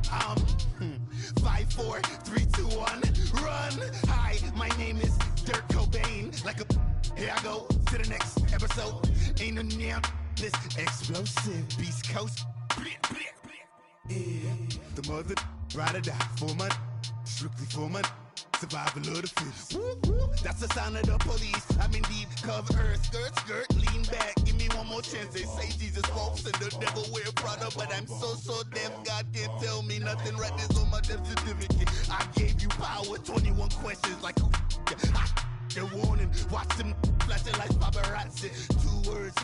5, 4, 3, 2, 1, run. Hi, my name is Dirk Cobain. Like a here I go to the next episode. Ain't no damn this explosive Beast Coast. Yeah, the mother ride or die for my strictly for my survival of the fittest. That's the sound of the police. I'm in deep cover earth, skirt, lean back. Give me one more chance. They say Jesus walks and the devil wear Prada, but I'm so deaf. God can't tell me nothing. Right this on my death certificate. I gave you power. 21 questions like who? The warning. Watch them flashing like paparazzi. 2 words.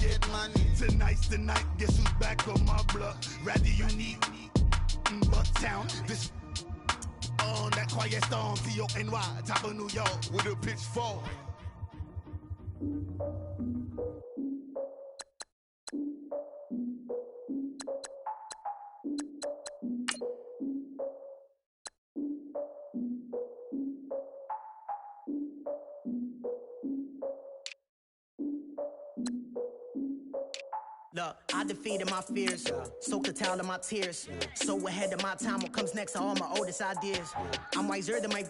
Get money. Tonight's the night. Guess who's back on my block? Rather unique. Bucktown. This. On that quiet storm, T-O-N-Y, top of New York, with a pitchfork. Look, I defeated my fears, soaked the towel of my tears. So ahead of my time, what comes next are all my oldest ideas. I'm wiser than my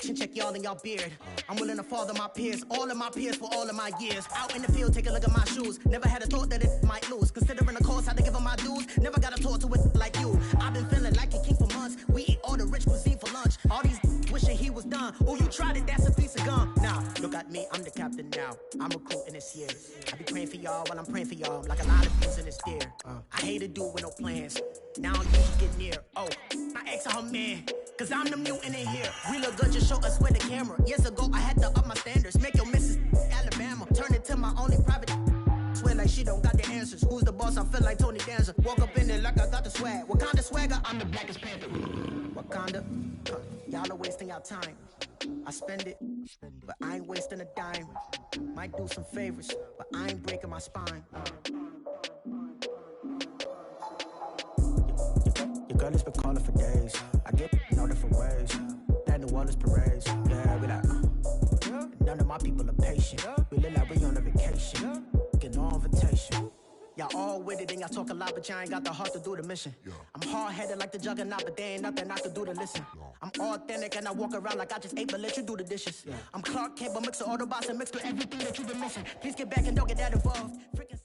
can check y'all in y'all beard. I'm willing to father my peers, all of my peers for all of my years. Out in the field, take a look at my shoes. Never had a thought that it might lose. Considering the cost, I had to give them my dues. Never got a talk to it like you. I've been feeling like a king for months. We eat all the rich cuisine for lunch. All these wishing he was done. Oh, you tried it, that's a piece of gum. Now, look at me, I'm the captain now. I'm recruiting this year. I be praying for y'all while I'm praying for y'all. Like a lot of things in this deer. I hate to do it with no plans. Now you should get near. Oh, my ex her man. Cause I'm the mutant in here. We look good, just show us where the camera. Years ago, I had to up my standards. Make your missus Alabama. Turn it to my only private. Swear like she don't got the answers. Who's the boss? I feel like Tony Danza. Walk up in there like I got the swag. What kind of swagger? I'm the blackest panther. Wakanda. Y'all are wasting our time. I spend it, but I ain't wasting a dime. Might do some favors, but I ain't breaking my spine. Your girl has been calling for days. I get in all different ways. That New Orleans parades. Yeah, we like. None of my people are patient. We look like we on a vacation. Get no invitation. Y'all all with it and y'all talk a lot, but y'all ain't got the heart to do the mission. I'm hard-headed like the juggernaut, but there ain't nothing I can do to listen. I'm authentic and I walk around like I just ate, but let you do the dishes. I'm Clark Kent, but mix the Autobots and mix with everything that you've been missing. Please get back and don't get that involved. Freaking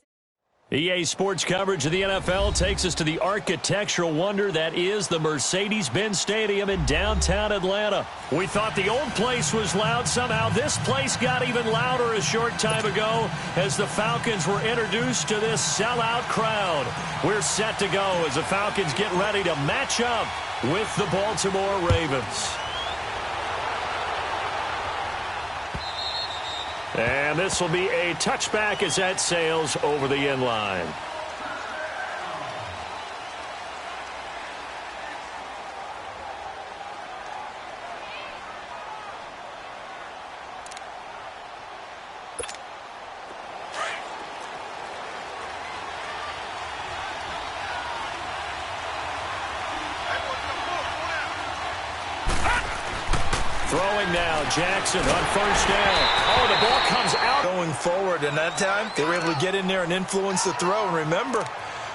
EA Sports coverage of the NFL takes us to the architectural wonder that is the Mercedes-Benz Stadium in downtown Atlanta. We thought the old place was loud. Somehow this place got even louder a short time ago as the Falcons were introduced to this sellout crowd. We're set to go as the Falcons get ready to match up with the Baltimore Ravens. And this will be a touchback as that sails over the end line. Throwing now, Jackson on first down. Oh, the ball comes out. Going forward, and that time, they were able to get in there and influence the throw. And remember,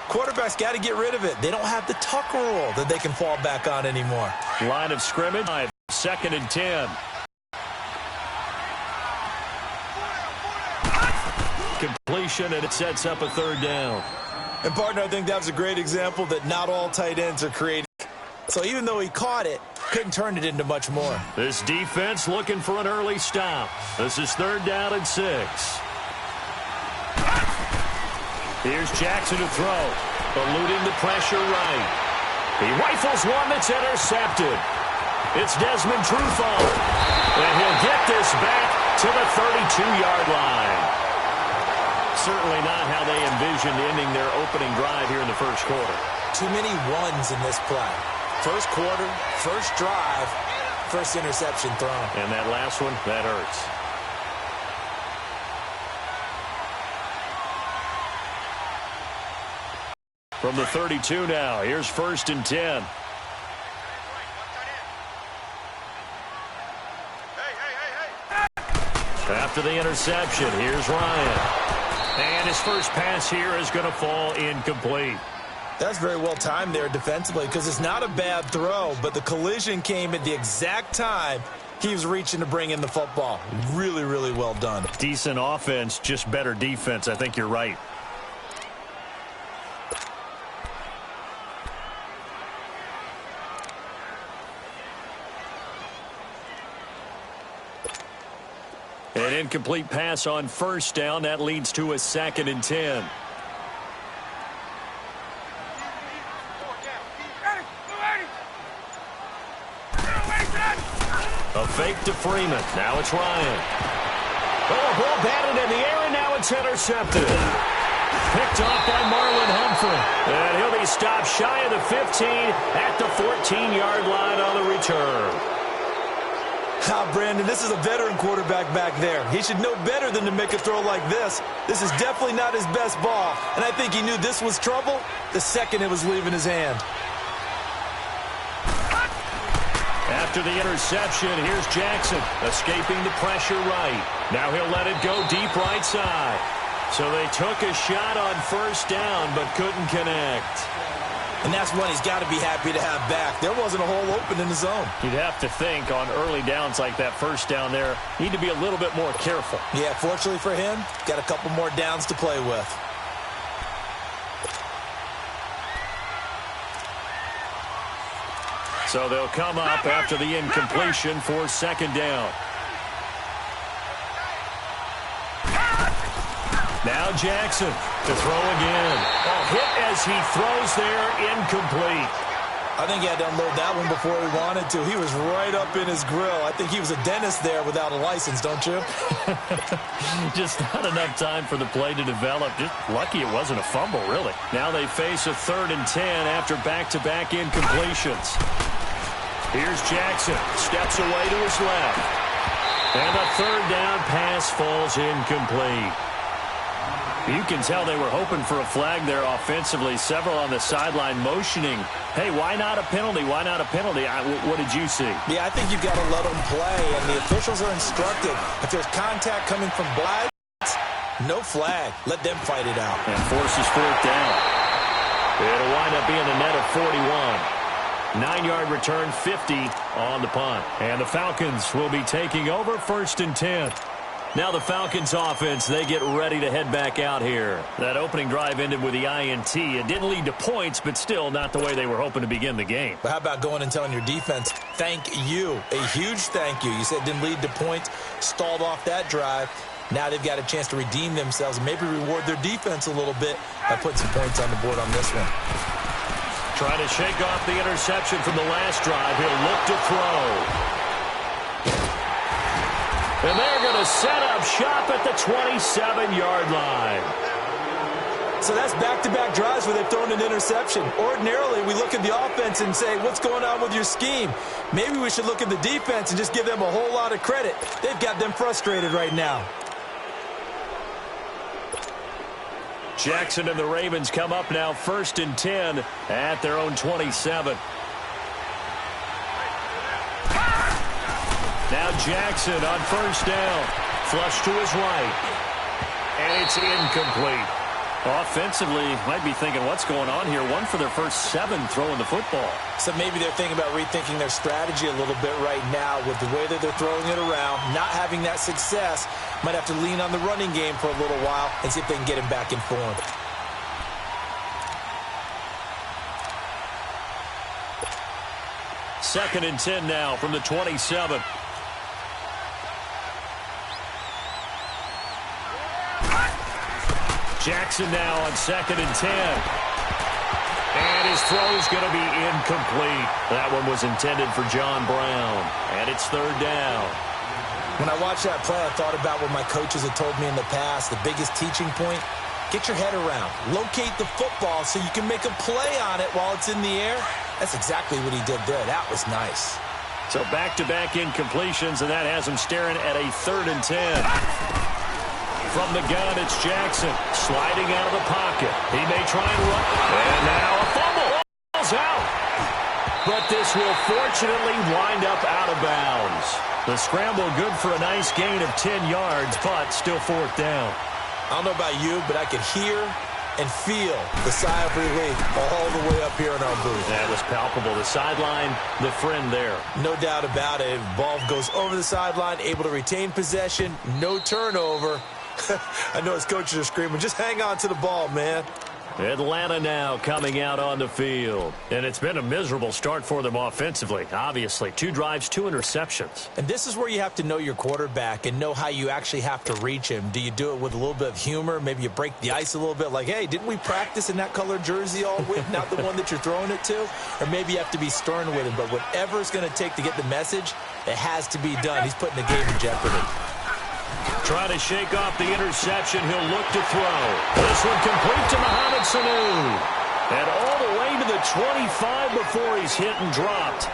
quarterbacks got to get rid of it. They don't have the tuck rule that they can fall back on anymore. Line of scrimmage, 2nd and 10. Completion, and it sets up a 3rd down. And, partner, I think that was a great example that not all tight ends are creating. So even though he caught it, couldn't turn it into much more. This defense looking for an early stop. This is 3rd down and 6. Here's Jackson to throw. Eluding the pressure right. He rifles one that's intercepted. It's Desmond Trufant. And he'll get this back to the 32-yard line. Certainly not how they envisioned ending their opening drive here in the first quarter. Too many ones in this play. First quarter, first drive, first interception thrown. And that last one, that hurts. From the 32 now, here's 1st and 10. After the interception, here's Ryan. And his first pass here is going to fall incomplete. That's very well timed there defensively because it's not a bad throw, but the collision came at the exact time he was reaching to bring in the football. Really, really well done. Decent offense, just better defense. I think you're right. An incomplete pass on first down. That leads to a 2nd and 10. A fake to Freeman. Now it's Ryan. Oh, ball batted in the air, and now it's intercepted. Picked off by Marlon Humphrey. And he'll be stopped shy of the 15 at the 14-yard line on the return. Brandon, this is a veteran quarterback back there. He should know better than to make a throw like this. This is definitely not his best ball, and I think he knew this was trouble the second it was leaving his hand. After the interception, here's Jackson, escaping the pressure right. Now he'll let it go deep right side. So they took a shot on first down, but couldn't connect. And that's one he's got to be happy to have back. There wasn't a hole open in the zone. You'd have to think on early downs like that first down there, need to be a little bit more careful. Yeah, fortunately for him, got a couple more downs to play with. So they'll come up after the incompletion for 2nd down. Now Jackson to throw again. Hit as he throws there, incomplete. I think he had to unload that one before he wanted to. He was right up in his grill. I think he was a dentist there without a license, don't you? Just not enough time for the play to develop. Just lucky it wasn't a fumble, really. Now they face a 3rd and 10 after back-to-back incompletions. Here's Jackson. Steps away to his left. And a 3rd down pass falls incomplete. You can tell they were hoping for a flag there offensively. Several on the sideline motioning, hey, why not a penalty? Why not a penalty? What did you see? Yeah, I think you've got to let them play, and the officials are instructed. If there's contact coming from Blythe, no flag. Let them fight it out. And forces 4th down. It'll wind up being a net of 41. 9-yard return, 50 on the punt. And the Falcons will be taking over 1st and 10. Now the Falcons offense, they get ready to head back out here. That opening drive ended with the INT. It didn't lead to points, but still not the way they were hoping to begin the game. But how about going and telling your defense, thank you, a huge thank you. You said it didn't lead to points, stalled off that drive. Now they've got a chance to redeem themselves and maybe reward their defense a little bit by putting some points on the board on this one. Trying to shake off the interception from the last drive. He'll look to throw. And they're going to set up shop at the 27-yard line. So that's back-to-back drives where they've thrown an interception. Ordinarily, we look at the offense and say, what's going on with your scheme? Maybe we should look at the defense and just give them a whole lot of credit. They've got them frustrated right now. Jackson and the Ravens come up now 1st and 10 at their own 27. Now Jackson on first down. Flush to his right. And it's incomplete. Offensively, might be thinking, what's going on here? One for their first 7 throwing the football. So maybe they're thinking about rethinking their strategy a little bit right now with the way that they're throwing it around, not having that success. Might have to lean on the running game for a little while and see if they can get him back in form. Second and 10 now from the 27. Jackson now on 2nd and 10. And his throw is going to be incomplete. That one was intended for John Brown. And it's 3rd down. When I watched that play, I thought about what my coaches had told me in the past. The biggest teaching point, get your head around. Locate the football so you can make a play on it while it's in the air. That's exactly what he did there. That was nice. So back-to-back incompletions, and that has him staring at a 3rd and 10. From the gun, it's Jackson sliding out of the pocket. He may try and run. And now a fumble. Ball's out. But this will fortunately wind up out of bounds. The scramble good for a nice gain of 10 yards, but still 4th down. I don't know about you, but I could hear and feel the sigh of relief all the way up here in our booth. That was palpable. The sideline, the friend there. No doubt about it. Ball goes over the sideline, able to retain possession, no turnover. I know his coaches are screaming, just hang on to the ball, man. Atlanta now coming out on the field. And it's been a miserable start for them offensively, obviously. 2 drives, 2 interceptions. And this is where you have to know your quarterback and know how you actually have to reach him. Do you do it with a little bit of humor? Maybe you break the ice a little bit like, hey, didn't we practice in that colored jersey all week, not the one that you're throwing it to? Or maybe you have to be stern with him. But whatever it's going to take to get the message, it has to be done. He's putting the game in jeopardy. Try to shake off the interception. He'll look to throw. This one complete to Mohamed Sanu. And all the way to the 25 before he's hit and dropped.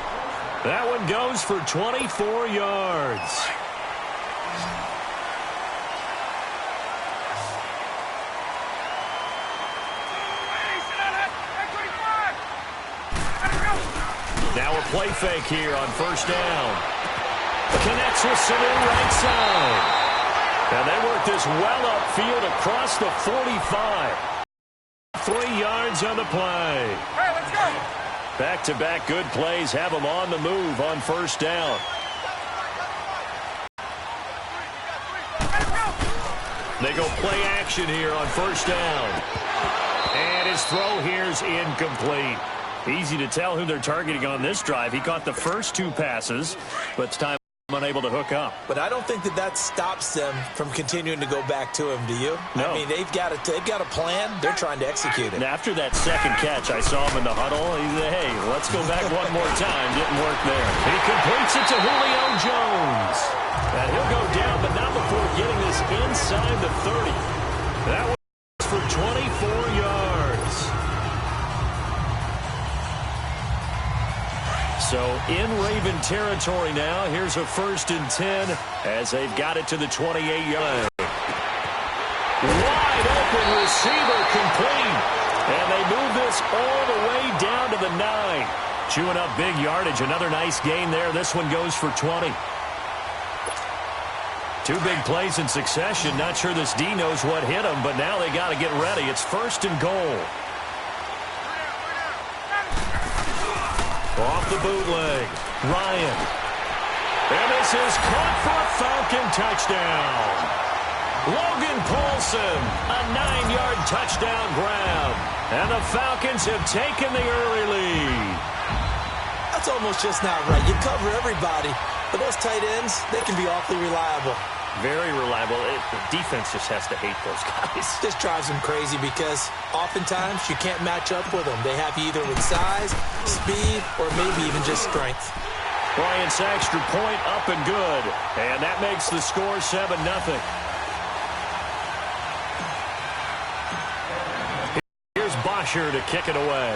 That one goes for 24 yards. Now a play fake here on first down. Connects with Sanu right side. And they work this well upfield across the 45. 3 yards on the play. Hey, let's go. Back-to-back good plays have them on the move on first down. They go play action here on first down. And his throw here's incomplete. Easy to tell who they're targeting on this drive. He caught the first 2 passes, but it's time unable to hook up. But I don't think that stops them from continuing to go back to him, do you? No. I mean, they've got a plan. They're trying to execute it. And after that second catch, I saw him in the huddle. He said, hey, let's go back one more time. Didn't work there. He completes it to Julio Jones. And he'll go down, but not before getting this inside the 30. That was for 24 yards. So in Raven territory now. Here's a 1st and 10 as they've got it to the 28-yard line. Wide open receiver complete. And they move this all the way down to the 9. Chewing up big yardage. Another nice gain there. This one goes for 20. 2 big plays in succession. Not sure this D knows what hit him, but now they got to get ready. It's 1st and goal. Off the bootleg, Ryan. And this is caught for a Falcon touchdown. Logan Paulson, a 9-yard touchdown grab. And the Falcons have taken the early lead. That's almost just not right. You cover everybody, but those tight ends, they can be awfully reliable. Very reliable. The defense just has to hate those guys. This drives them crazy because oftentimes you can't match up with them. They have you either with size, speed, or maybe even just strength. Ryan Saxter point up and good. And that makes the score 7-0. Here's Bosher to kick it away.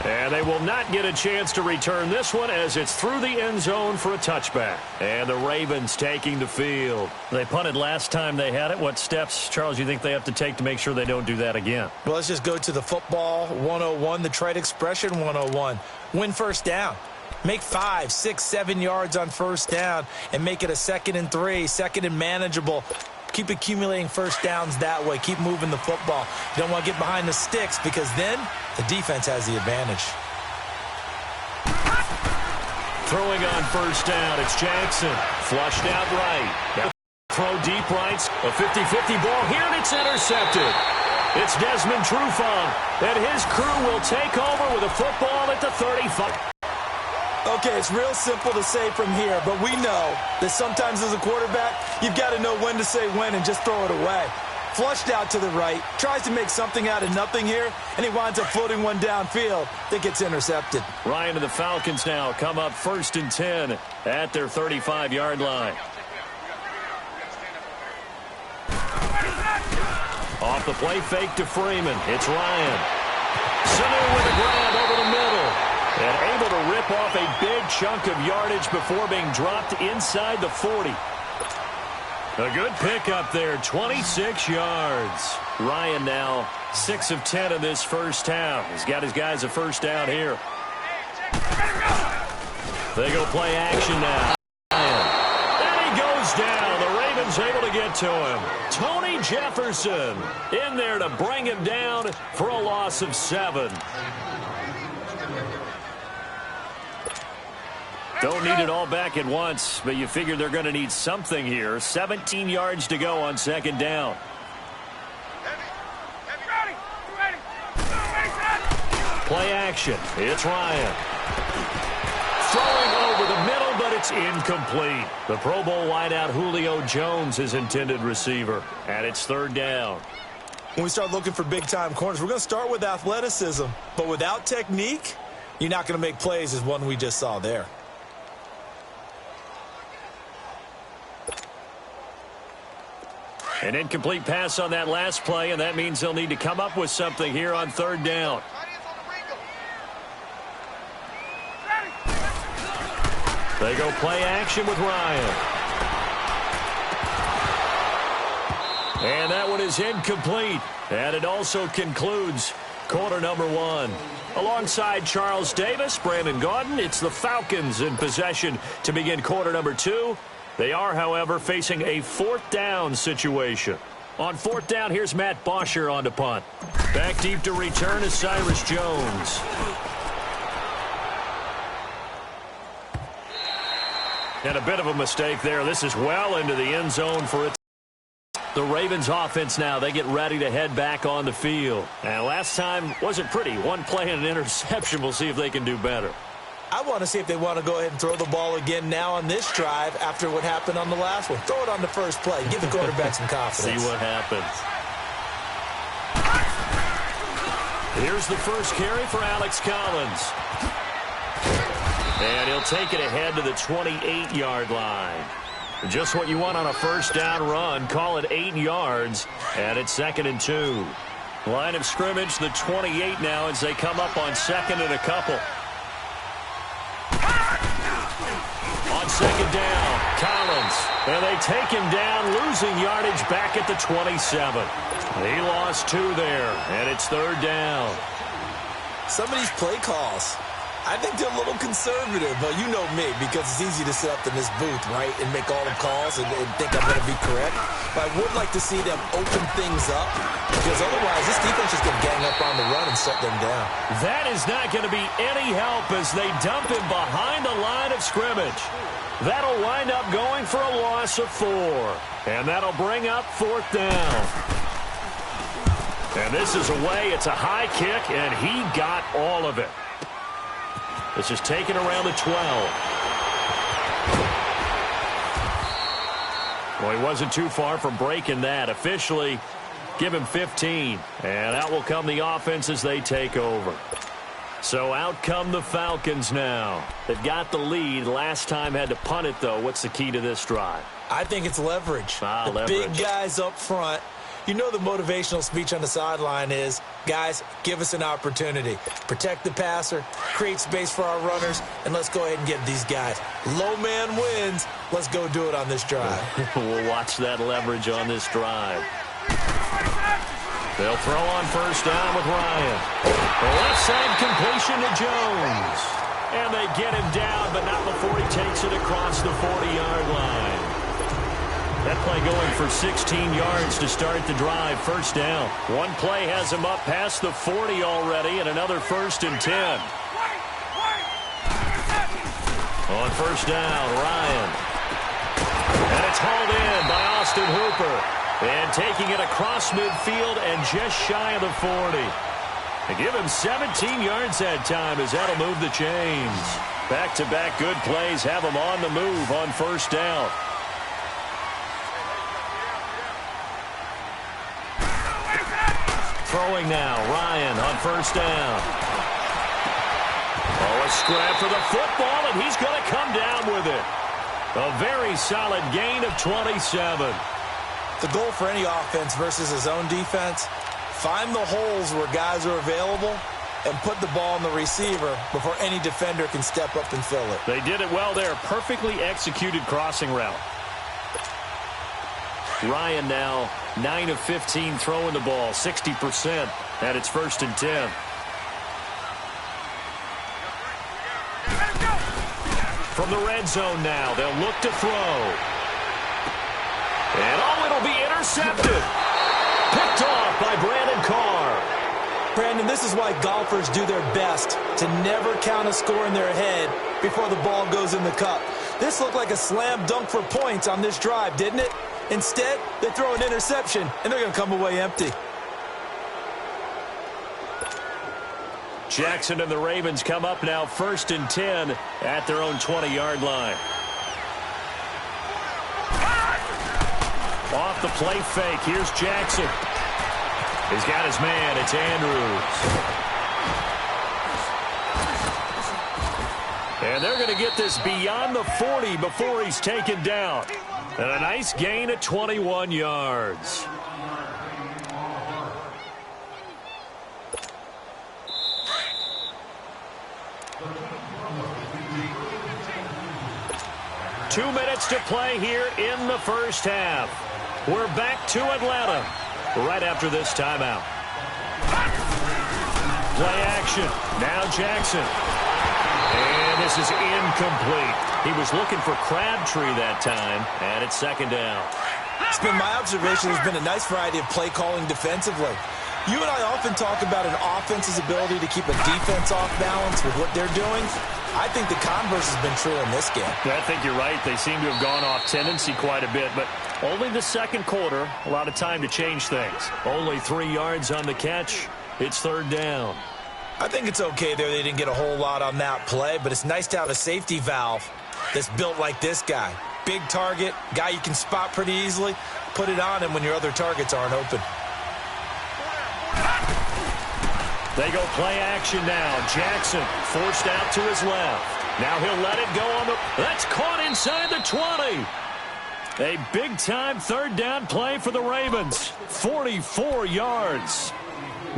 And they will not get a chance to return this one as it's through the end zone for a touchback. And the Ravens taking the field. They punted last time they had it. What steps, Charles, you think they have to take to make sure they don't do that again? Well, let's just go to the football 101, the trade expression 101. Win first down. Make 5, 6, 7 yards on first down and make it a 2nd and 3, 2nd and manageable. Keep accumulating first downs that way. Keep moving the football. You don't want to get behind the sticks because then the defense has the advantage. Throwing on first down, it's Jackson. Flushed out right. Now throw deep right. A 50-50 ball here, and it's intercepted. It's Desmond Trufant, and his crew will take over with a football at the 35. Okay, it's real simple to say from here, but we know that sometimes as a quarterback, you've got to know when to say when and just throw it away. Flushed out to the right, tries to make something out of nothing here, and he winds up floating one downfield that gets intercepted. Ryan and the Falcons now come up 1st and 10 at their 35-yard line. Off the play fake to Freeman. It's Ryan. Sanu with a grab over the middle. And able to rip off a big chunk of yardage before being dropped inside the 40. A good pickup there, 26 yards. Ryan now 6 of 10 in this first half. He's got his guys a first down here. They go play action now. And he goes down. The was able to get to him. Tony Jefferson in there to bring him down for a loss of 7. Don't need it all back at once, but you figure they're going to need something here. 17 yards to go on second down. Play action. It's Ryan. Throwing over the middle, but it's incomplete. The Pro Bowl wideout Julio Jones is intended receiver, and it's third down. When we start looking for big-time corners, we're going to start with athleticism. But without technique, you're not going to make plays as one we just saw there. An incomplete pass on that last play, and that means they'll need to come up with something here on third down. They go play action with Ryan. And that one is incomplete. And it also concludes quarter number 1. Alongside Charles Davis, Brandon Gaudin, it's the Falcons in possession to begin quarter number 2. They are, however, facing a fourth down situation. On fourth down, here's Matt Bosher on to punt. Back deep to return is Cyrus Jones. And a bit of a mistake there. This is well into the end zone for it. The Ravens offense now, they get ready to head back on the field. And last time wasn't pretty. One play and an interception. We'll see if they can do better. I want to see if they want to go ahead and throw the ball again now on this drive after what happened on the last one. Throw it on the first play. Give the quarterback some confidence. See what happens. Here's the first carry for Alex Collins. And he'll take it ahead to the 28-yard line. Just what you want on a first down run. Call it 8 yards, and it's 2nd and 2. Line of scrimmage, the 28 now as they come up on 2nd and a couple. On second down, Collins. And they take him down, losing yardage back at the 27. He lost 2 there, and it's third down. Some of these play calls, I think they're a little conservative, but you know me, because it's easy to sit up in this booth, right, and make all the calls and think I'm going to be correct. But I would like to see them open things up, because otherwise this defense is going to gang up on the run and shut them down. That is not going to be any help as they dump him behind the line of scrimmage. That'll wind up going for a loss of 4. And that'll bring up fourth down. And this is away. It's a high kick, and he got all of it. This is taken around the 12. Well, he wasn't too far from breaking that. Officially, give him 15. And out will come the offense as they take over. So out come the Falcons now. They've got the lead. Last time had to punt it, though. What's the key to this drive? I think it's leverage. Leverage. Big guys up front. You know the motivational speech on the sideline is, guys, give us an opportunity. Protect the passer, create space for our runners, and let's go ahead and get these guys. Low man wins. Let's go do it on this drive. We'll watch that leverage on this drive. They'll throw on first down with Ryan. The left side completion to Jones. And they get him down, but not before he takes it across the 40-yard line. That play going for 16 yards to start the drive. First down. One play has him up past the 40 already, and another 1st and 10. On first down, Ryan. And it's hauled in by Austin Hooper. And taking it across midfield and just shy of the 40. They give him 17 yards that time as that'll move the chains. Back-to-back good plays have him on the move on first down. Throwing now, Ryan on first down. Oh, a scrap for the football, and he's going to come down with it. A very solid gain of 27. The goal for any offense versus his own defense, find the holes where guys are available and put the ball on the receiver before any defender can step up and fill it. They did it well there. Perfectly executed crossing route. Ryan now 9 of 15 throwing the ball, 60%, and it's 1st and 10. From the red zone now, they'll look to throw. And it'll be intercepted. Picked off by Brandon Carr. Brandon, this is why golfers do their best to never count a score in their head before the ball goes in the cup. This looked like a slam dunk for points on this drive, didn't it? Instead, they throw an interception, and they're going to come away empty. Jackson and the Ravens come up now 1st and 10 at their own 20-yard line. Off the play fake, here's Jackson. He's got his man, it's Andrews. And they're going to get this beyond the 40 before he's taken down. And a nice gain at 21 yards. Two minutes to play here in the first half. We're back to Atlanta right after this timeout. Play action. Now Jackson. And this is incomplete. He was looking for Crabtree that time, and it's 2nd down. It's been my observation there's been a nice variety of play calling defensively. You and I often talk about an offense's ability to keep a defense off balance with what they're doing. I think the converse has been true in this game. I think you're right. They seem to have gone off tendency quite a bit, but only the second quarter, a lot of time to change things. Only 3 yards on the catch. It's 3rd down. I think it's okay there. They didn't get a whole lot on that play, but it's nice to have a safety valve that's built like this guy. Big target, guy you can spot pretty easily. Put it on him when your other targets aren't open. They go play action now. Jackson forced out to his left. Now he'll let it go on the... That's caught inside the 20. A big-time 3rd down play for the Ravens. 44 yards.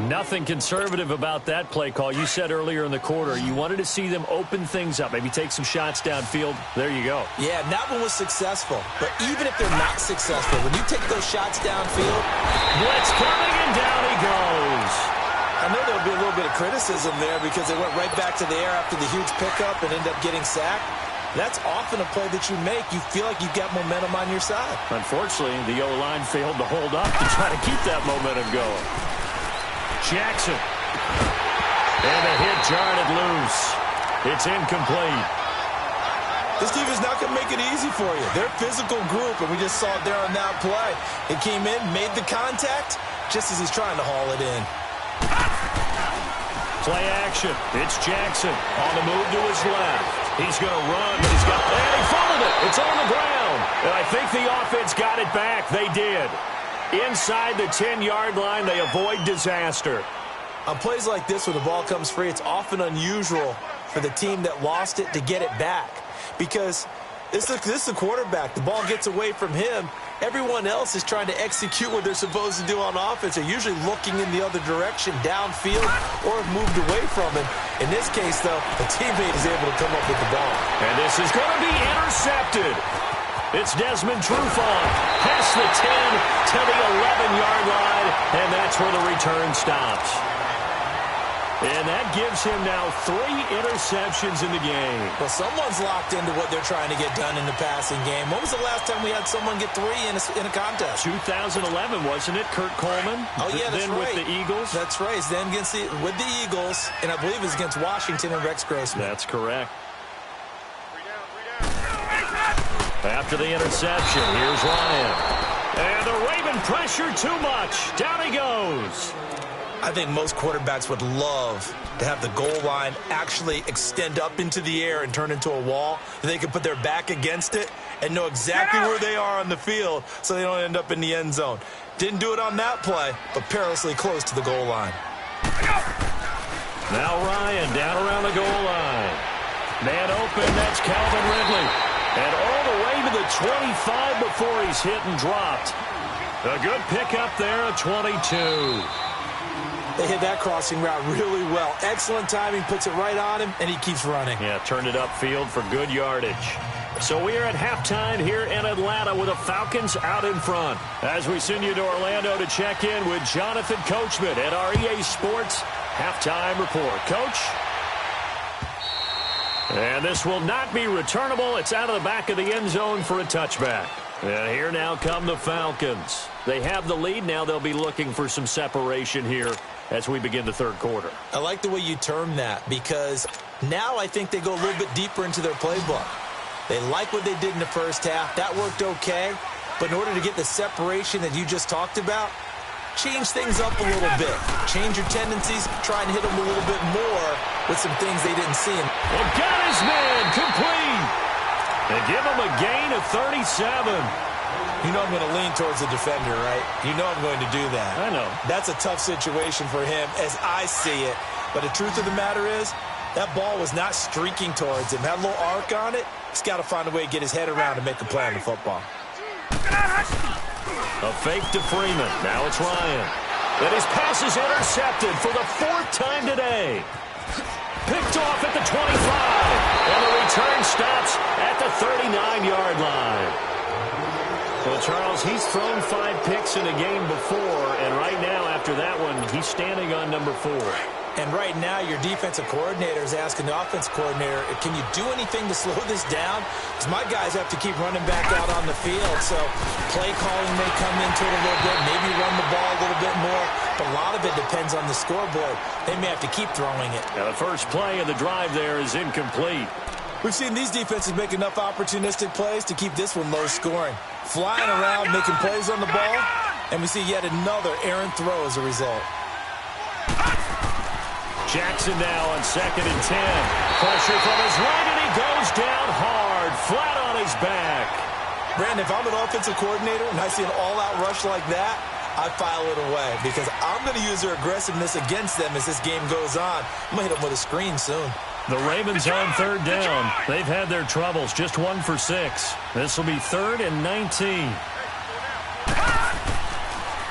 Nothing conservative about that play call. You said earlier in the quarter you wanted to see them open things up, maybe take some shots downfield. There you go. Yeah, and that one was successful. But even if they're not successful, when you take those shots downfield... Blitz coming, and down he goes. I know there'll be a little bit of criticism there because they went right back to the air after the huge pickup and ended up getting sacked. That's often a play that you make. You feel like you've got momentum on your side. Unfortunately, the O-line failed to hold up to try to keep that momentum going. Jackson. And the hit jarred it loose. It's incomplete. This team is not going to make it easy for you. They're a physical group, and we just saw it there on that play. It came in, made the contact, just as he's trying to haul it in. Play action. It's Jackson on the move to his left. He's going to run, but he's got... And he fumbled it. It's on the ground. And I think the offense got it back. They did. Inside the 10-yard line, they avoid disaster. On plays like this, when the ball comes free, it's often unusual for the team that lost it to get it back. Because this is the quarterback. The ball gets away from him. Everyone else is trying to execute what they're supposed to do on offense. They're usually looking in the other direction, downfield, or have moved away from him. In this case, though, a teammate is able to come up with the ball. And this is going to be intercepted. It's Desmond Trufant past the 10 to the 11-yard line, and that's where the return stops. And that gives him now 3 interceptions in the game. Well, someone's locked into what they're trying to get done in the passing game. When was the last time we had someone get 3 in a contest? 2011, wasn't it? Kurt Coleman. Oh, yeah, that's then right. With the Eagles. That's right. Then with the Eagles, and I believe it was against Washington and Rex Grossman. That's correct. After the interception, here's Ryan. And the Raven pressure too much. Down he goes. I think most quarterbacks would love to have the goal line actually extend up into the air and turn into a wall. They can put their back against it and know exactly where they are on the field so they don't end up in the end zone. Didn't do it on that play, but perilously close to the goal line. Now Ryan down around the goal line. Man open, that's Calvin Ridley. And all the way to the 25 before he's hit and dropped. A good pickup there at 22. They hit that crossing route really well. Excellent timing, puts it right on him, and he keeps running. Yeah, turned it upfield for good yardage. So we are at halftime here in Atlanta with the Falcons out in front. As we send you to Orlando to check in with Jonathan Coachman at our EA Sports Halftime Report. Coach? And this will not be returnable. It's out of the back of the end zone for a touchback. And here now come the Falcons. They have the lead. Now they'll be looking for some separation here as we begin the third quarter. I like the way you term that, because now I think they go a little bit deeper into their playbook. They like what they did in the first half. That worked okay. But in order to get the separation that you just talked about, change things up a little bit. Change your tendencies. Try and hit them a little bit more with some things they didn't see. And got his man complete. And give him a gain of 37. You know I'm going to lean towards the defender, right? You know I'm going to do that. I know. That's a tough situation for him as I see it. But the truth of the matter is, that ball was not streaking towards him. Had a little arc on it. He's got to find a way to get his head around and make a play on the football. A fake to Freeman. Now it's Ryan. And his pass is intercepted for the fourth time today. Picked off at the 25. And the return stops at the 39-yard line. Well, Charles, he's thrown 5 picks in a game before. And right now, after that one, he's standing on number 4. And right now, your defensive coordinator is asking the offense coordinator, can you do anything to slow this down? Because my guys have to keep running back out on the field. So play calling may come into it a little bit, maybe run the ball a little bit more. But a lot of it depends on the scoreboard. They may have to keep throwing it. Now, the first play of the drive there is incomplete. We've seen these defenses make enough opportunistic plays to keep this one low scoring. Flying around, making plays on the ball. And we see yet another errant throw as a result. Jackson now on 2nd and 10. Pressure from his right, and he goes down hard, flat on his back. Brandon, if I'm an offensive coordinator and I see an all-out rush like that, I file it away because I'm going to use their aggressiveness against them as this game goes on. I'm going to hit them with a screen soon. The Ravens on 3rd down. They've had their troubles, just 1 for 6. This will be 3rd and 19.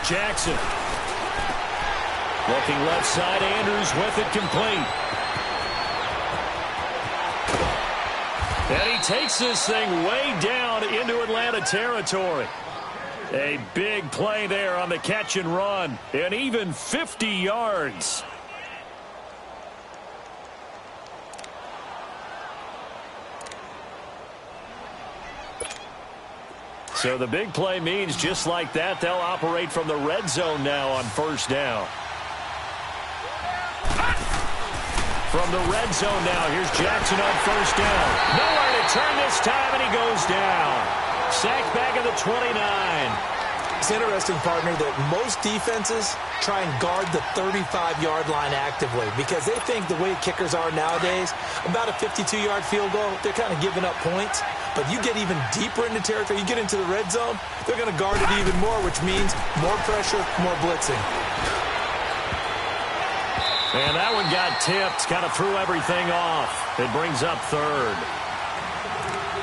Jackson. Looking left side, Andrews with it complete. And he takes this thing way down into Atlanta territory. A big play there on the catch and run, and even 50 yards. So the big play means just like that, they'll operate from the red zone now on 1st down. From the red zone now, here's Jackson on 1st down. Nowhere to turn this time, and he goes down. Sacked back at the 29. It's interesting, partner, that most defenses try and guard the 35-yard line actively because they think the way kickers are nowadays, about a 52-yard field goal, they're kind of giving up points. But you get even deeper into territory, you get into the red zone, they're going to guard it even more, which means more pressure, more blitzing. And that one got tipped, kind of threw everything off. It brings up 3rd.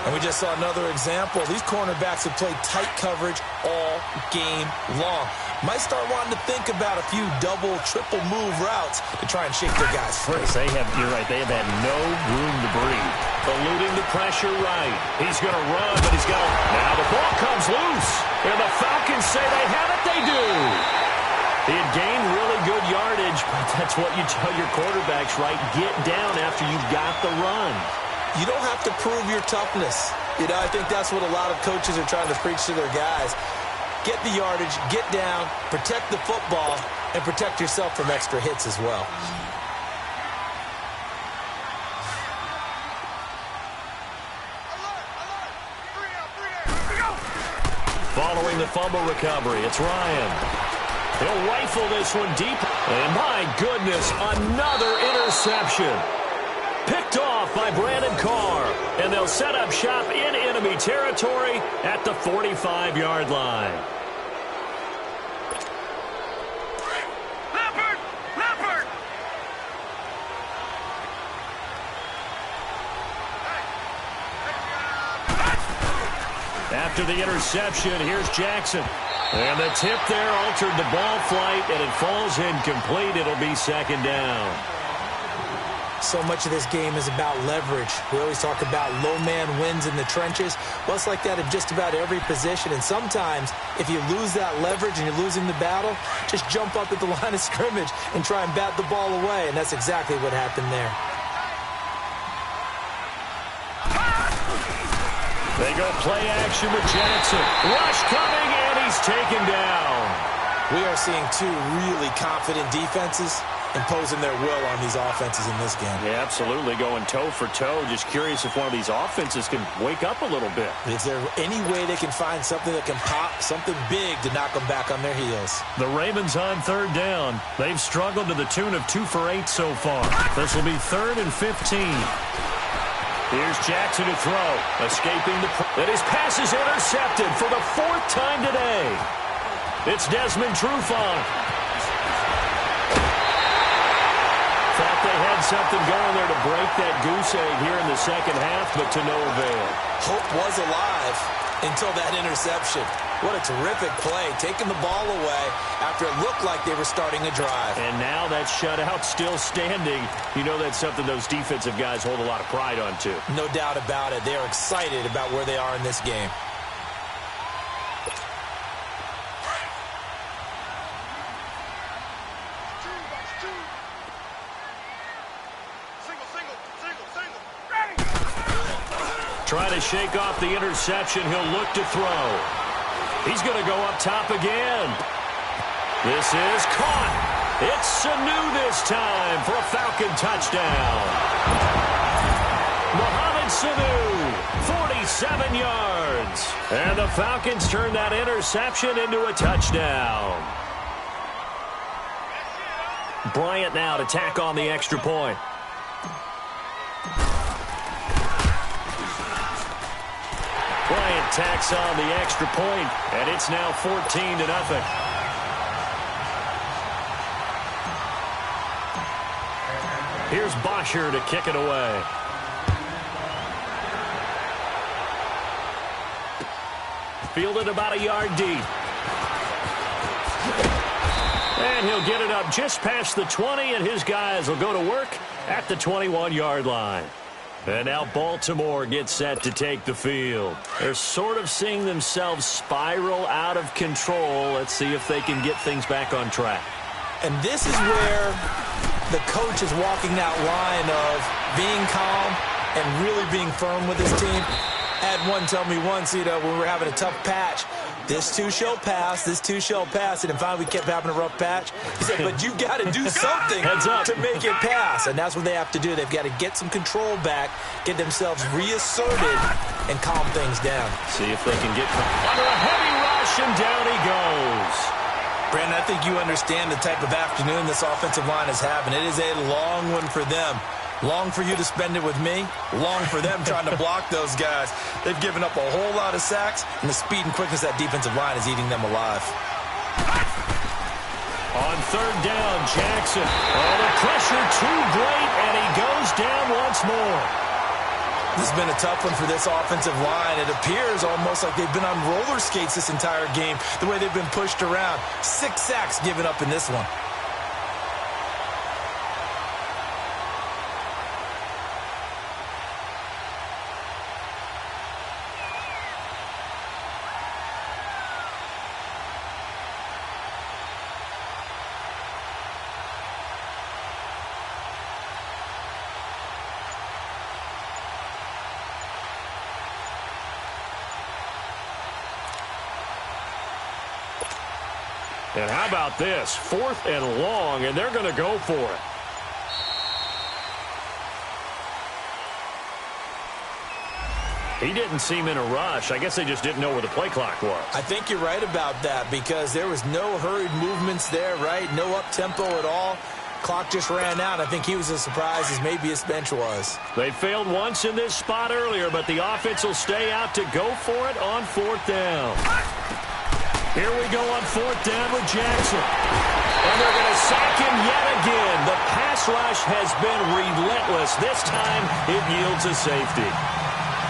And we just saw another example. These cornerbacks have played tight coverage all game long. Might start wanting to think about a few double, triple move routes to try and shake their guys free. You're right, they have had no room to breathe. Eluding the pressure right. He's going to run, but he's got to... Now the ball comes loose. And the Falcons say they have it. They do. He had gained really good yardage, but that's what you tell your quarterbacks, right? Get down after you've got the run. You don't have to prove your toughness. You know, I think that's what a lot of coaches are trying to preach to their guys. Get the yardage, get down, protect the football, and protect yourself from extra hits as well. Following the fumble recovery, it's Ryan. He'll rifle this one deep. And my goodness, another interception. Picked off by Brandon Carr. And they'll set up shop in enemy territory at the 45-yard line. Leopard! After the interception, here's Jackson. And the tip there altered the ball flight, and it falls incomplete. It'll be 2nd down. So much of this game is about leverage. We always talk about low man wins in the trenches. Well, it's like that in just about every position. And sometimes, if you lose that leverage and you're losing the battle, just jump up at the line of scrimmage and try and bat the ball away. And that's exactly what happened there. They go play action with Jackson. Rush coming, and he's taken down. We are seeing two really confident defenses imposing their will on these offenses in this game. Yeah, absolutely, going toe for toe. Just curious if one of these offenses can wake up a little bit. Is there any way they can find something that can pop, something big to knock them back on their heels? The Ravens on third down. They've struggled to the tune of 2 for 8 so far. This will be 3rd and 15. Here's Jackson to throw. Escaping the... And his pass is intercepted for the 4th time today. It's Desmond Trufant. Thought they had something going there to break that goose egg here in the second half, but to no avail. Hope was alive until that interception. What a terrific play, taking the ball away after it looked like they were starting a drive. And now that shutout still standing. You know that's something those defensive guys hold a lot of pride on, too. No doubt about it. They are excited about where they are in this game. Trying to shake off the interception. He'll look to throw. He's going to go up top again. This is caught. It's Sanu this time for a Falcon touchdown. Mohamed Sanu, 47 yards. And the Falcons turn that interception into a touchdown. Bryant now to tack on the extra point. Bryant tacks on the extra point, and it's now 14-0. Here's Bosher to kick it away. Fielded about a yard deep. And he'll get it up just past the 20, and his guys will go to work at the 21-yard line. And now Baltimore gets set to take the field. They're sort of seeing themselves spiral out of control. Let's see if they can get things back on track. And this is where the coach is walking that line of being calm and really being firm with his team. Had one tell me once, when we were having a tough patch, this too shall pass, this too shall pass. And finally we kept having a rough patch. He said, but you've got to do something to make it pass. And that's what they have to do. They've got to get some control back, get themselves reasserted, and calm things down. See if they can get under a heavy rush, and down he goes. Brandon, I think you understand the type of afternoon this offensive line is having. It is a long one for them. Long for you to spend it with me. Long for them trying to block those guys. They've given up a whole lot of sacks, and the speed and quickness of that defensive line is eating them alive. On third down, Jackson. Oh, the pressure too great, and he goes down once more. This has been a tough one for this offensive line. It appears almost like they've been on roller skates this entire game, the way they've been pushed around. 6 sacks given up in this one. And how about this? 4th and long, and they're going to go for it. He didn't seem in a rush. I guess they just didn't know where the play clock was. I think you're right about that because there was no hurried movements there, right? No up-tempo at all. Clock just ran out. I think he was as surprised as maybe his bench was. They failed once in this spot earlier, but the offense will stay out to go for it on 4th down. Here we go on 4th down with Jackson. And they're going to sack him yet again. The pass rush has been relentless. This time, it yields a safety.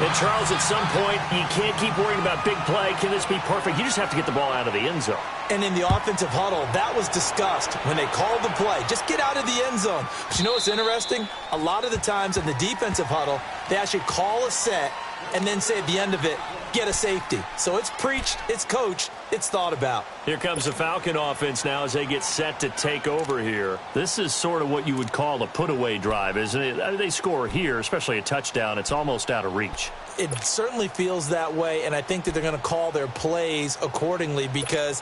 And, Charles, at some point, you can't keep worrying about big play. Can this be perfect? You just have to get the ball out of the end zone. And in the offensive huddle, that was discussed when they called the play. Just get out of the end zone. But you know what's interesting? A lot of the times in the defensive huddle, they actually call a set and then say at the end of it, get a safety. So it's preached, it's coached, it's thought about. Here comes the Falcon offense now as they get set to take over here. This is sort of what you would call a put-away drive, isn't it? They score here, especially a touchdown. It's almost out of reach. It certainly feels that way, and I think that they're going to call their plays accordingly, because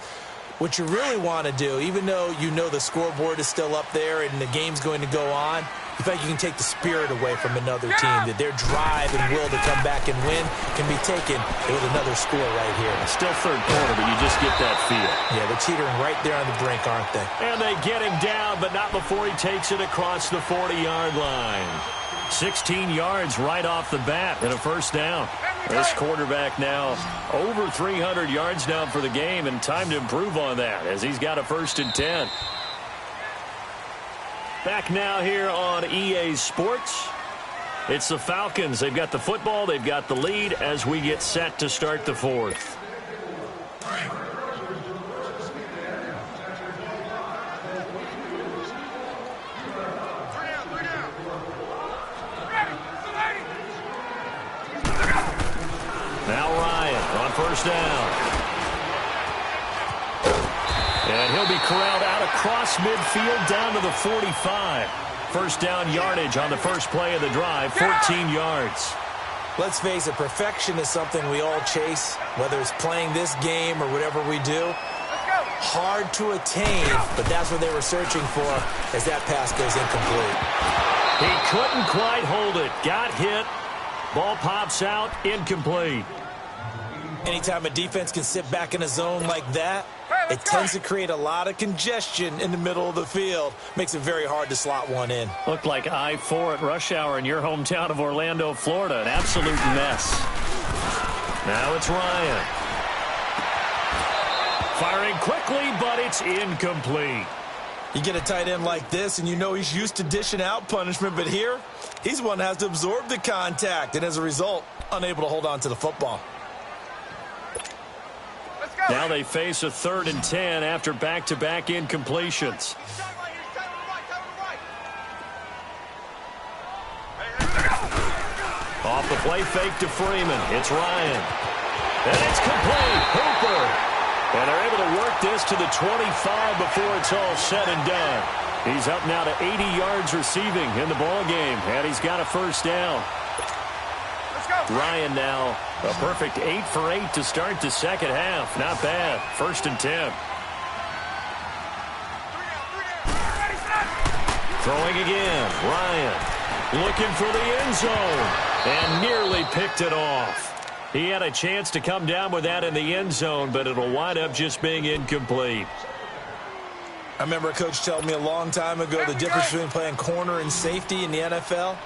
what you really want to do, even though you know the scoreboard is still up there and the game's going to go on, you feel like you can take the spirit away from another team, that their drive and will to come back and win can be taken with another score right here. Still third quarter, but you just get that feel. Yeah, they're teetering right there on the brink, aren't they? And they get him down, but not before he takes it across the 40-yard line. 16 yards right off the bat and a first down. This quarterback now over 300 yards down for the game, and time to improve on that as he's got a 1st and 10. Back now here on EA Sports. It's the Falcons. They've got the football. They've got the lead as we get set to start the 4th. Now Ryan on first down. And he'll be corralled out across midfield down to the 45. First down yardage on the first play of the drive, 14 yards. Let's face it, perfection is something we all chase, whether it's playing this game or whatever we do. Hard to attain, but that's what they were searching for as that pass goes incomplete. He couldn't quite hold it. Got hit. Ball pops out, incomplete. Anytime a defense can sit back in a zone like that, it tends to create a lot of congestion in the middle of the field. Makes it very hard to slot one in. Looked like I-4 at rush hour in your hometown of Orlando, Florida. An absolute mess. Now it's Ryan. Firing quickly, but it's incomplete. You get a tight end like this, and you know he's used to dishing out punishment, but here, he's one that has to absorb the contact, and as a result, unable to hold on to the football. Now they face a 3rd and 10 after back-to-back incompletions. Off the play fake to Freeman. It's Ryan. And it's complete. Hooper. And they're able to work this to the 25 before it's all said and done. He's up now to 80 yards receiving in the ballgame, and he's got a first down. Ryan now a perfect 8 for 8 to start the second half. Not bad. 1st and 10. Throwing again. Ryan looking for the end zone and nearly picked it off. He had a chance to come down with that in the end zone, but it'll wind up just being incomplete. I remember a coach telling me a long time ago the difference between playing corner and safety in the NFL.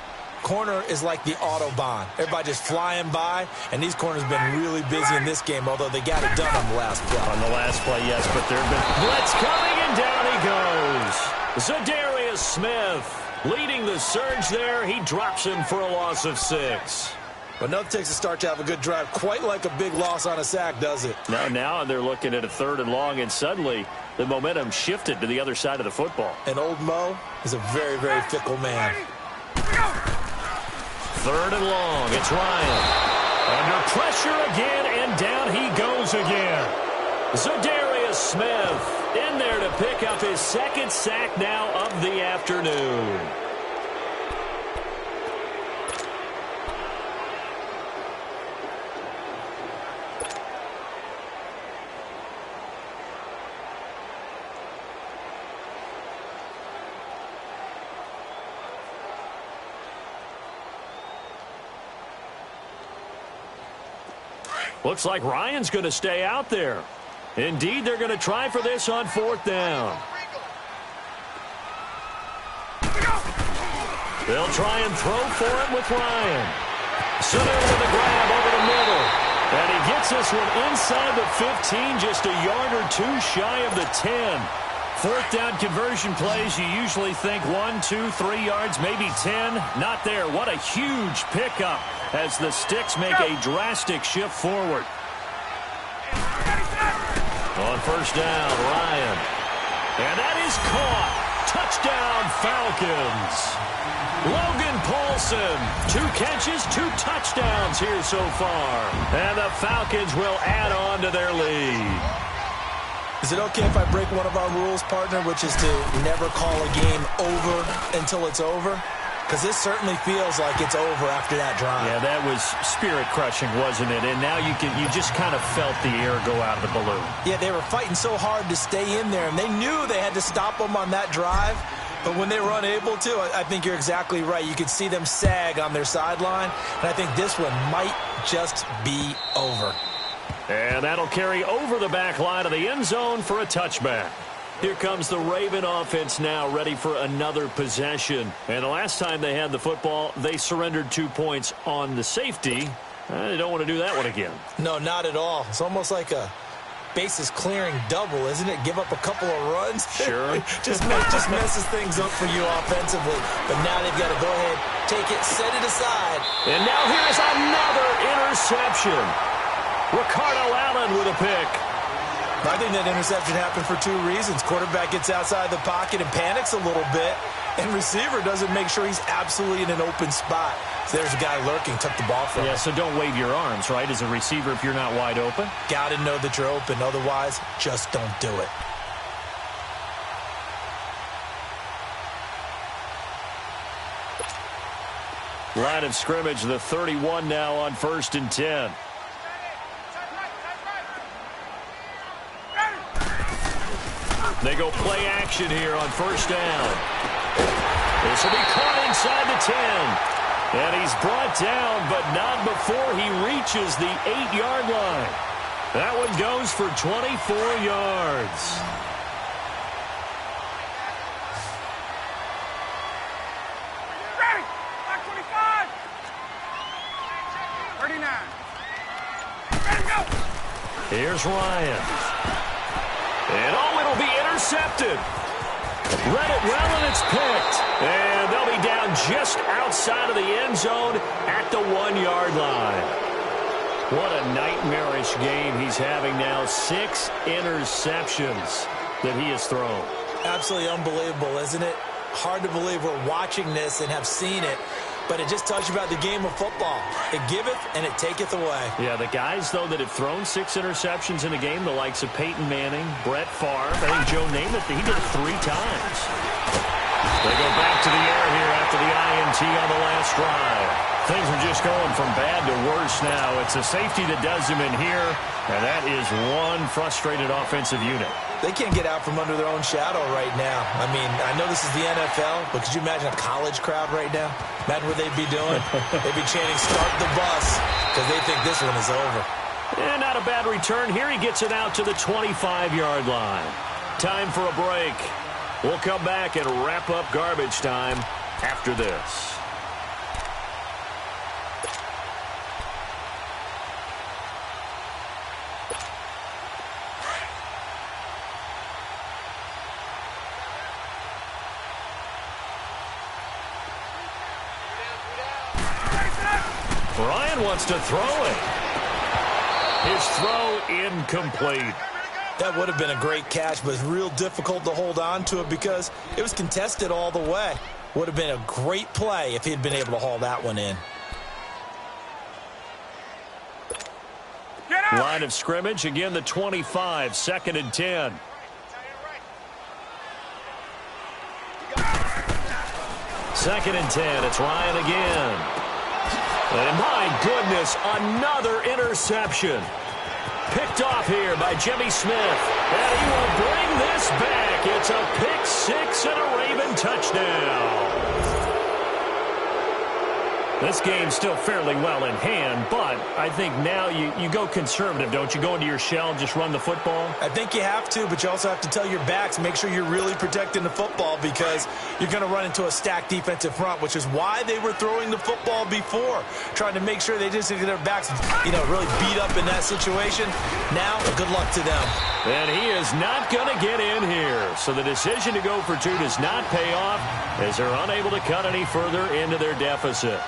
Corner is like the Autobahn. Everybody just flying by, and these corners have been really busy in this game, although they got it done on the last play. On the last play, yes, but there have been blitz coming, and down he goes. Zadarius Smith leading the surge there. He drops him for a loss of 6. But nothing takes a start to have a good drive quite like a big loss on a sack, does it? Now they're looking at a 3rd and long, and suddenly the momentum shifted to the other side of the football. And old Mo is a very, very fickle man. 3rd and long. It's Ryan. Under pressure again, and down he goes again. Zadarius Smith in there to pick up his 2nd sack now of the afternoon. Looks like Ryan's going to stay out there. Indeed, they're going to try for this on 4th down. They'll try and throw for it with Ryan. Sanu with the grab over the middle. And he gets this one inside the 15, just a yard or 2 shy of the 10. 4th down conversion plays, you usually think 1, 2, 3 yards, maybe 10. Not there. What a huge pickup as the Sticks make a drastic shift forward. On 1st down, Ryan. And that is caught. Touchdown, Falcons. Logan Paulson, 2 catches, 2 touchdowns here so far. And the Falcons will add on to their lead. Is it okay if I break one of our rules, partner, which is to never call a game over until it's over? Because this certainly feels like it's over after that drive. Yeah, that was spirit-crushing, wasn't it? And now you just kind of felt the air go out of the balloon. Yeah, they were fighting so hard to stay in there, and they knew they had to stop them on that drive. But when they were unable to, I think you're exactly right. You could see them sag on their sideline, and I think this one might just be over. And that'll carry over the back line of the end zone for a touchback. Here comes the Raven offense now, ready for another possession. And the last time they had the football, they surrendered 2 points on the safety. They don't want to do that one again. No, not at all. It's almost like a bases clearing double, isn't it? Give up a couple of runs. Sure. just messes things up for you offensively. But now they've got to go ahead, take it, set it aside. And now here's another interception. Ricardo Allen with a pick. I think that interception happened for 2 reasons. Quarterback gets outside the pocket and panics a little bit, and receiver doesn't make sure he's absolutely in an open spot. So there's a guy lurking, took the ball from him. Yeah, so don't wave your arms, right, as a receiver if you're not wide open. Got to know that you're open. Otherwise, just don't do it. Line of scrimmage, the 31 now on 1st and 10. They go play action here on 1st down. This will be caught inside the 10. And he's brought down, but not before he reaches the 8-yard line. That one goes for 24 yards. Ready! 25! 39. Ready to go! Here's Ryan. And it'll be intercepted. Read it well, and it's picked. And they'll be down just outside of the end zone at the 1-yard line. What a nightmarish game he's having now. 6 interceptions that he has thrown. Absolutely unbelievable, isn't it? Hard to believe we're watching this and have seen it. But it just tells you about the game of football. It giveth and it taketh away. Yeah, the guys, though, that have thrown 6 interceptions in a game, the likes of Peyton Manning, Brett Favre, I think Joe Namath, he did it 3 times. They go back to the air here after the INT on the last drive. Things are just going from bad to worse now. It's a safety that does him in here, and that is one frustrated offensive unit. They can't get out from under their own shadow right now. I mean, I know this is the NFL, but could you imagine a college crowd right now? Imagine what they'd be doing. They'd be chanting, "Start the bus," because they think this one is over. And not a bad return. Here he gets it out to the 25-yard line. Time for a break. We'll come back and wrap up garbage time after this. Ryan wants to throw it. His throw incomplete. That would have been a great catch, but it's real difficult to hold on to it because it was contested all the way. Would have been a great play if he had been able to haul that one in. Line of scrimmage, again the 25, 2nd and 10. Second and 10, it's Ryan again. And my goodness, another interception. Picked off here by Jimmy Smith. And he will bring this back. It's a pick 6 and a Raven touchdown. This game's still fairly well in hand, but I think now you go conservative, don't you? Go into your shell and just run the football? I think you have to, but you also have to tell your backs, make sure you're really protecting the football because you're going to run into a stacked defensive front, which is why they were throwing the football before, trying to make sure they just get their backs, really beat up in that situation. Now, good luck to them. And he is not going to get in here. So the decision to go for 2 does not pay off as they're unable to cut any further into their deficit.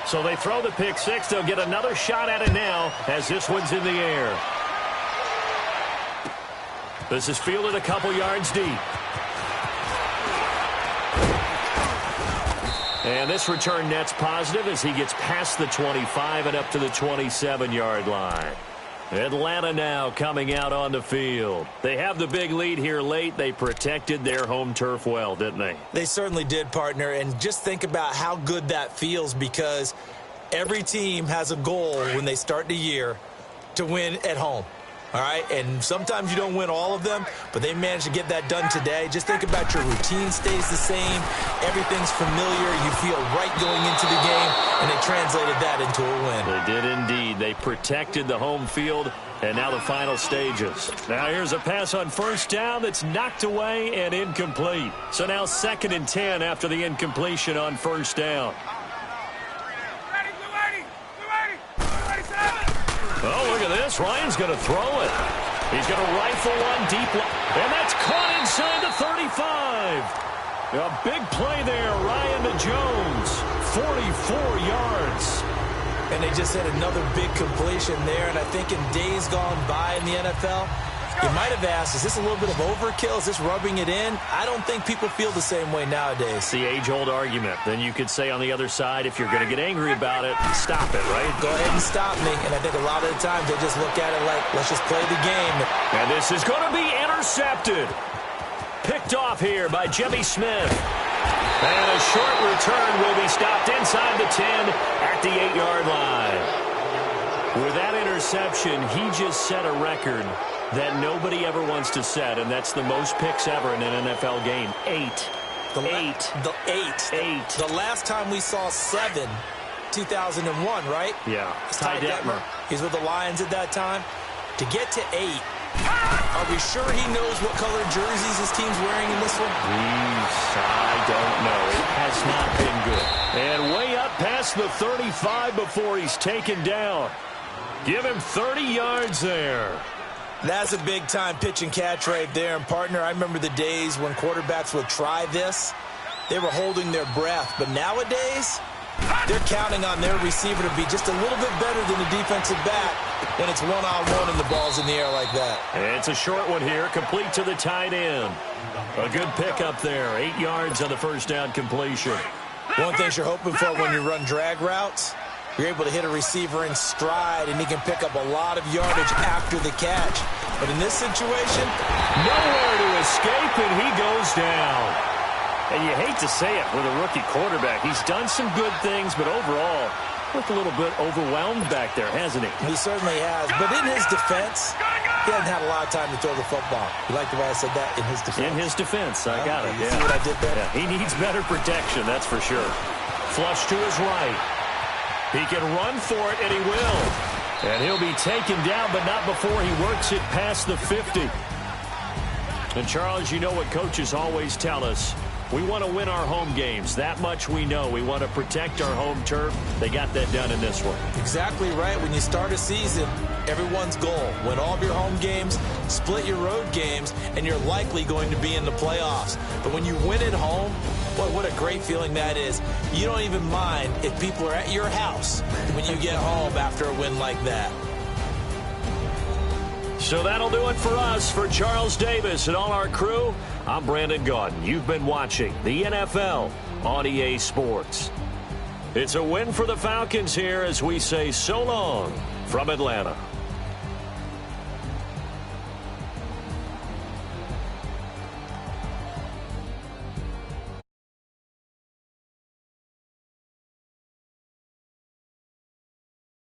So they throw the pick 6. They'll get another shot at it now as this one's in the air. This is fielded a couple yards deep. And this return net's positive as he gets past the 25 and up to the 27-yard line. Atlanta now coming out on the field. They have the big lead here late. They protected their home turf well, didn't they? They certainly did, partner. And just think about how good that feels, because every team has a goal when they start the year to win at home. All right, and sometimes you don't win all of them, but they managed to get that done today. Just think about your routine stays the same. Everything's familiar. You feel right going into the game, and they translated that into a win. They did indeed. They protected the home field, and now the final stages. Now here's a pass on first down that's knocked away and incomplete. So now 2nd and 10 after the incompletion on first down. Oh, look at this. Ryan's going to throw it. He's going to rifle one deep, and that's caught inside the 35. A big play there, Ryan to Jones. 44 yards. And they just had another big completion there, and I think in days gone by in the NFL, you might have asked, is this a little bit of overkill? Is this rubbing it in? I don't think people feel the same way nowadays. It's the age-old argument. Then you could say on the other side, if you're going to get angry about it, stop it, right? Go ahead and stop me. And I think a lot of the times they just look at it like, let's just play the game. And this is going to be intercepted. Picked off here by Jimmy Smith. And a short return will be stopped inside the 10 at the 8-yard line. With that interception, he just set a record that nobody ever wants to set, and that's the most picks ever in an NFL game. 8. The last time we saw 7, 2001, right? Yeah. Ty Detmer. He's with the Lions at that time. To get to 8, are we sure he knows what color jerseys his team's wearing in this one? I don't know. It has not been good. And way up past the 35 before he's taken down. Give him 30 yards there. That's a big-time pitch and catch right there. And, partner, I remember the days when quarterbacks would try this. They were holding their breath. But nowadays, they're counting on their receiver to be just a little bit better than the defensive back when it's one-on-one and the ball's in the air like that. And it's a short one here, complete to the tight end. A good pickup there, 8 yards on the first down completion. One thing you're hoping for when you run drag routes, you're able to hit a receiver in stride, and he can pick up a lot of yardage after the catch. But in this situation, nowhere to escape, and he goes down. And you hate to say it with a rookie quarterback. He's done some good things, but overall, looked a little bit overwhelmed back there, hasn't he? He certainly has. But in his defense, he hasn't had a lot of time to throw the football. You like the way I said that? In his defense? In his defense. I got it. You see what I did there? Yeah, he needs better protection, that's for sure. Flush to his right. He can run for it, and he will. And he'll be taken down, but not before he works it past the 50. And, Charles, you know what coaches always tell us. We want to win our home games. That much we know. We want to protect our home turf. They got that done in this one. Exactly right. When you start a season, everyone's goal: win all of your home games, split your road games, and you're likely going to be in the playoffs. But when you win at home, boy, what a great feeling that is. You don't even mind if people are at your house when you get home after a win like that. So that'll do it for us. For Charles Davis and all our crew, I'm Brandon Gaudin. You've been watching the NFL on EA Sports. It's a win for the Falcons here as we say so long from Atlanta.